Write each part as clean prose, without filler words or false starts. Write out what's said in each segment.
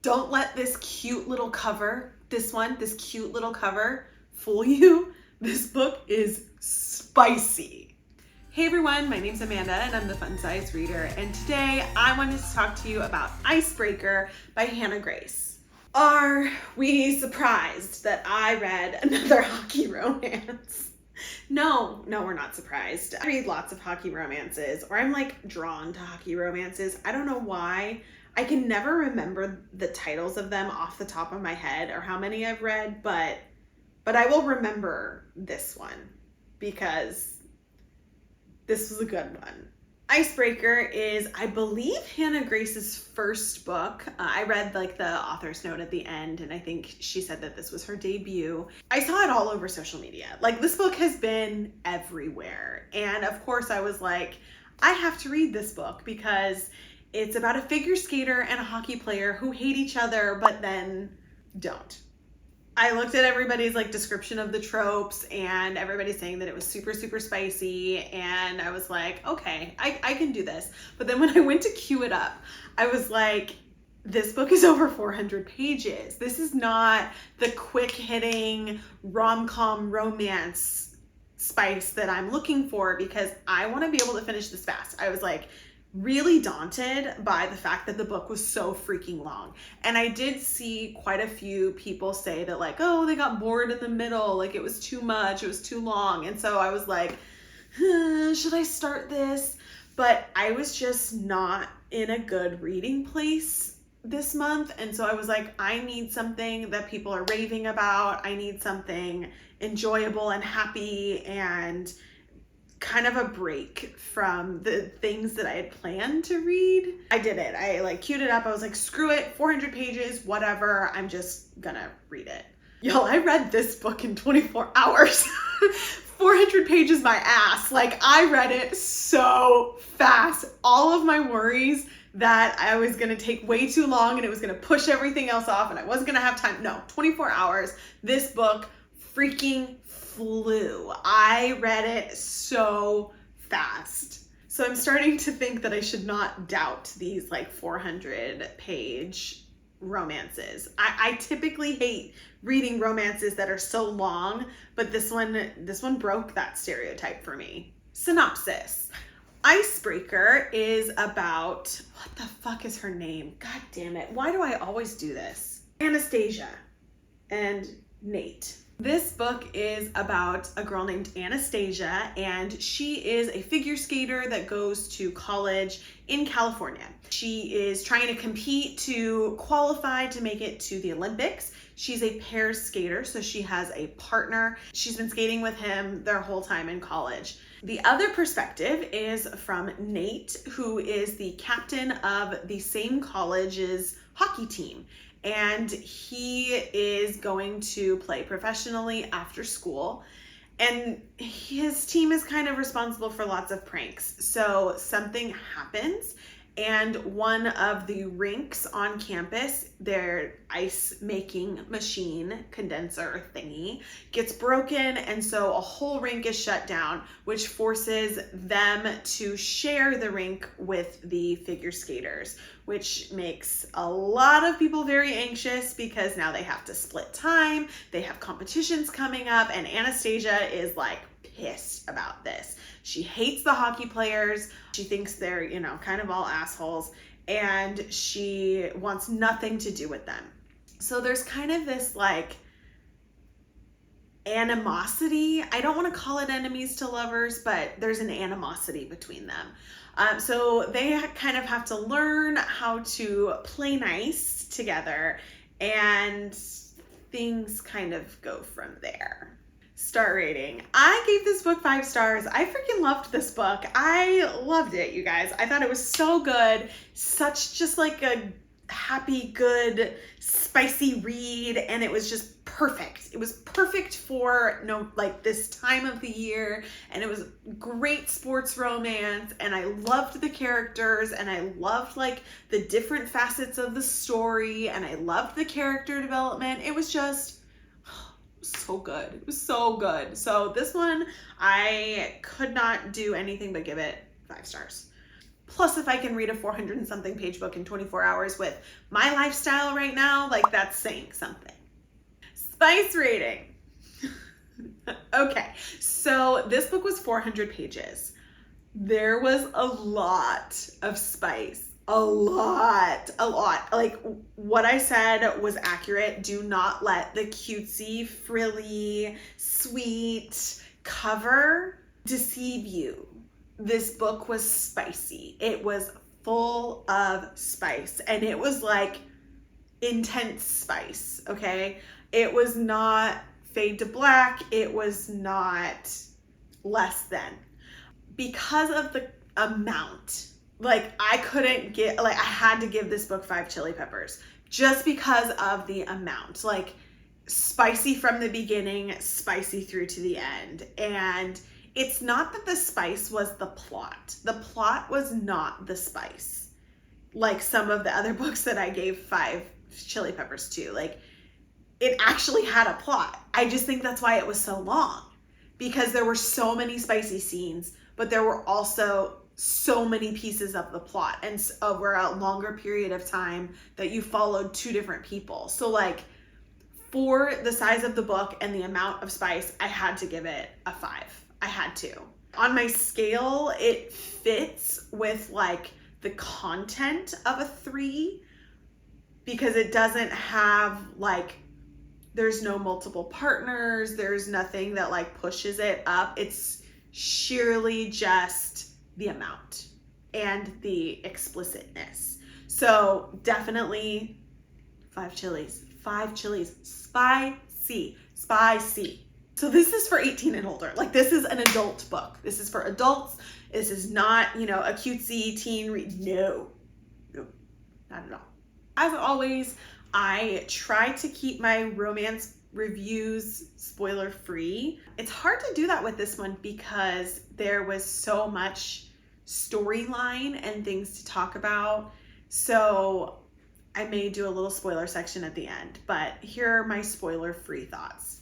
Don't let this cute little cover, this cute little cover fool you. This book is spicy. Hey everyone, my name's Amanda and I'm the Fun Size Reader, and today I wanted to talk to you about Icebreaker by Hannah Grace. Are we surprised that I read another hockey romance? No, we're not surprised. I read lots of hockey romances, or I'm like drawn to hockey romances. I don't know why. I can never remember the titles of them off the top of my head or how many I've read, but I will remember this one because this was a good one. Icebreaker is, I believe, Hannah Grace's first book. I read like the author's note at the end, and I think she said that this was her debut. I saw it all over social media. Like, this book has been everywhere. And of course I was like, I have to read this book because it's about a figure skater and a hockey player who hate each other, but then don't. I looked at everybody's like description of the tropes and everybody's saying that it was super, super spicy. And I was like, okay, I can do this. But then when I went to queue it up, I was like, this book is over 400 pages. This is not the quick hitting rom-com romance spice that I'm looking for because I want to be able to finish this fast. I was like, really daunted by the fact that the book was so freaking long. And I did see quite a few people say that like, oh, they got bored in the middle, like it was too much, it was too long. And so I was like, should I start this? But I was just not in a good reading place this month. And so I was like, I need something that people are raving about. I need something enjoyable and happy and kind of a break from the things that I had planned to read. I did it. I like queued it up. I was like, screw it, 400 pages, whatever. I'm just gonna read it. Y'all, I read this book in 24 hours. 400 pages my ass. Like, I read it so fast. All of my worries that I was gonna take way too long and it was gonna push everything else off and I wasn't gonna have time. No, 24 hours. This book freaking flew. I read it so fast. So I'm starting to think that I should not doubt these like 400 page romances. I typically hate reading romances that are so long, but this one broke that stereotype for me. Synopsis. Icebreaker is about, what the fuck is her name? God damn it. Why do I always do this? Anastasia and Nate. This book is about a girl named Anastasia, and she is a figure skater that goes to college in California. She is trying to compete to qualify to make it to the Olympics. She's a pairs skater, so she has a partner. She's been skating with him their whole time in college. The other perspective is from Nate, who is the captain of the same college's hockey team. And he is going to play professionally after school. And his team is kind of responsible for lots of pranks. So something happens and one of the rinks on campus, their ice making machine condenser thingy, gets broken, and so a whole rink is shut down, which forces them to share the rink with the figure skaters, which makes a lot of people very anxious because now they have to split time, they have competitions coming up, and Anastasia is like pissed about this. She hates the hockey players. She thinks they're, kind of all assholes, and she wants nothing to do with them. So there's kind of this like animosity. I don't want to call it enemies to lovers, but there's an animosity between them. So they kind of have to learn how to play nice together, and things kind of go from there. Star rating. I gave this book 5 stars. I freaking loved this book. I loved it, you guys. I thought it was so good. Such just like a happy, good, spicy read, and it was just perfect. It was perfect for this time of the year, and it was great sports romance, and I loved the characters, and I loved like the different facets of the story, and I loved the character development. It was just so good. It was so good. So this one, I could not do anything but give it 5 stars. Plus, if I can read a 400 and something page book in 24 hours with my lifestyle right now, like that's saying something. Spice rating. Okay, so this book was 400 pages. There was a lot of spice. A lot. Like what I said was accurate. Do not let the cutesy, frilly, sweet cover deceive you. This book was spicy. It was full of spice, and it was like intense spice, okay? It was not fade to black. It was not less than. Because of the amount, like I had to give this book 5 chili peppers just because of the amount. Like spicy from the beginning, spicy through to the end. And it's not that the spice was the plot. The plot was not the spice. Like some of the other books that I gave 5 chili peppers to. Like it actually had a plot. I just think that's why it was so long, because there were so many spicy scenes, but there were also so many pieces of the plot, and over a longer period of time that you followed 2 different people. So like for the size of the book and the amount of spice, I had to give it a 5. I had to. On my scale, it fits with like the content of a 3, because it doesn't have like, there's no multiple partners. There's nothing that like pushes it up. It's sheerly just the amount and the explicitness. So definitely 5 chilies, spicy. So this is for 18 and older. Like this is an adult book. This is for adults. This is not, a cutesy teen read. No, not at all. As always, I try to keep my romance reviews spoiler free. It's hard to do that with this one because there was so much storyline and things to talk about. So I may do a little spoiler section at the end, but here are my spoiler free thoughts.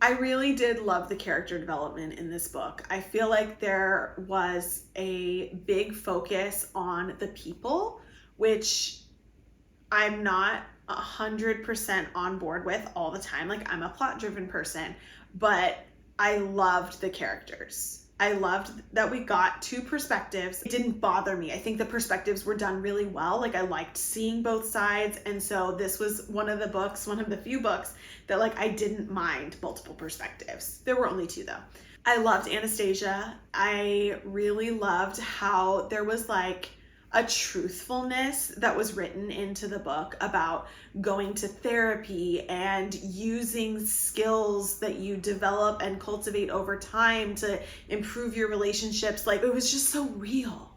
I really did love the character development in this book. I feel like there was a big focus on the people, which I'm not 100% on board with all the time. Like I'm a plot driven person, but I loved the characters. I loved that we got 2 perspectives. It didn't bother me. I think the perspectives were done really well. Like I liked seeing both sides. And so this was one of the few books that like I didn't mind multiple perspectives. There were only 2 though. I loved Anastasia. I really loved how there was like a truthfulness that was written into the book about going to therapy and using skills that you develop and cultivate over time to improve your relationships. Like it was just so real.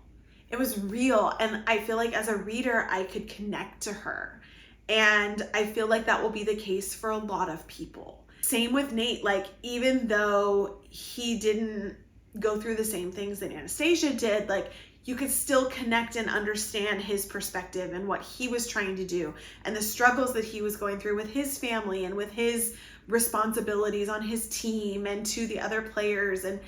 It was real. And I feel like as a reader, I could connect to her. And I feel like that will be the case for a lot of people. Same with Nate. Like even though he didn't go through the same things that Anastasia did, like you could still connect and understand his perspective and what he was trying to do and the struggles that he was going through with his family and with his responsibilities on his team and to the other players. And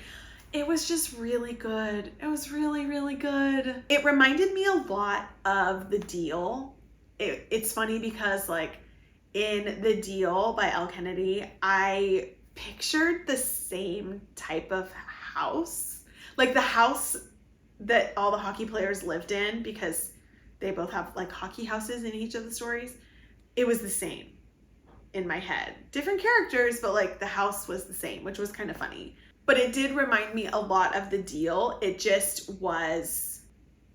it was just really good. It was really, really good. It reminded me a lot of The Deal. It's funny because like in The Deal by Elle Kennedy, I pictured the same type of house, like the house that all the hockey players lived in, because they both have like hockey houses in each of the stories. It was the same in my head. Different characters, but like the house was the same, which was kind of funny. But it did remind me a lot of The Deal. It just was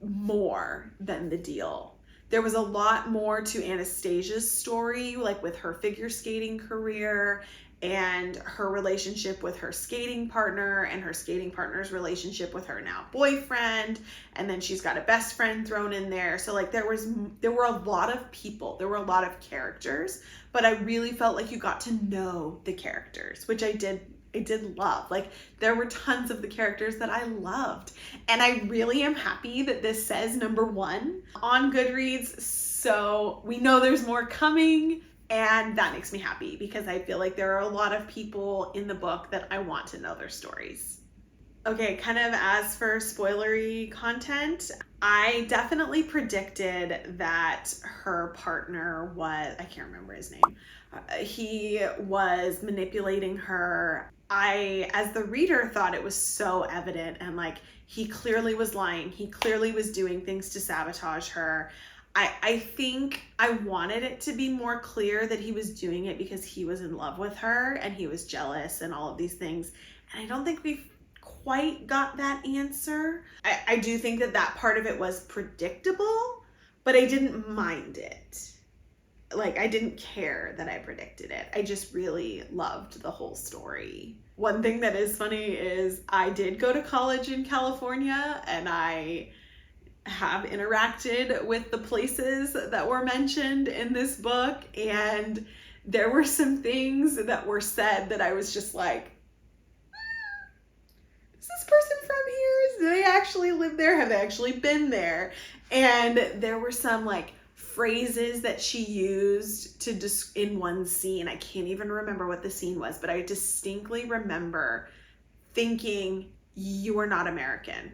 more than The Deal. There was a lot more to Anastasia's story, like with her figure skating career and her relationship with her skating partner and her skating partner's relationship with her now boyfriend. And then she's got a best friend thrown in there. So like there were a lot of people, there were a lot of characters, but I really felt like you got to know the characters, which I did love. Like there were tons of the characters that I loved. And I really am happy that this says #1 on Goodreads. So we know there's more coming. And that makes me happy because I feel like there are a lot of people in the book that I want to know their stories. Okay, kind of as for spoilery content, I definitely predicted that her partner was, I can't remember his name, he was manipulating her. I, as the reader, thought it was so evident and like he clearly was lying. He clearly was doing things to sabotage her. I think I wanted it to be more clear that he was doing it because he was in love with her and he was jealous and all of these things. And I don't think we've quite got that answer. I do think that that part of it was predictable, but I didn't mind it. Like, I didn't care that I predicted it. I just really loved the whole story. One thing that is funny is I did go to college in California and I have interacted with the places that were mentioned in this book, and there were some things that were said that I was just like, is this person from here? Do they actually live there? Have they actually been there? And there were some like phrases that she used to in one scene. I can't even remember what the scene was, but I distinctly remember thinking, you are not American.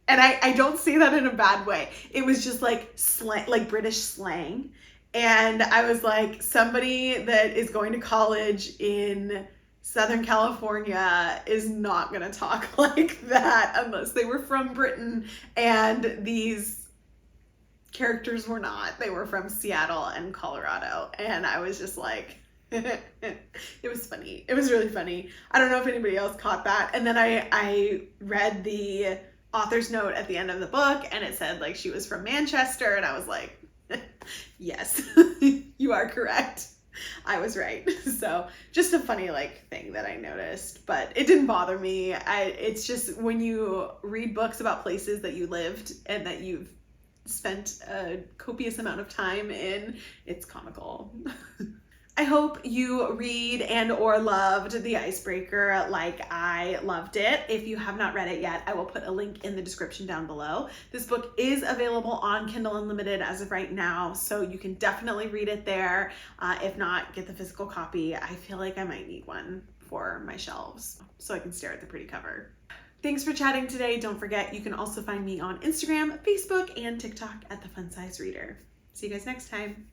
And I don't say that in a bad way. It was just like slang, like British slang. And I was like, somebody that is going to college in Southern California is not going to talk like that unless they were from Britain. And these characters were not. They were from Seattle and Colorado. And I was just like, it was funny. It was really funny. I don't know if anybody else caught that. And then I read the author's note at the end of the book and it said like she was from Manchester, and I was like, yes, you are correct. I was right. So just a funny like thing that I noticed, but it didn't bother me. It's just when you read books about places that you lived and that you've spent a copious amount of time in, it's comical. I hope you read and or loved The Icebreaker like I loved it. If you have not read it yet, I will put a link in the description down below. This book is available on Kindle Unlimited as of right now, so you can definitely read it there. If not, get the physical copy. I feel like I might need one for my shelves so I can stare at the pretty cover. Thanks for chatting today. Don't forget, you can also find me on Instagram, Facebook, and TikTok at The Fun Size Reader. See you guys next time.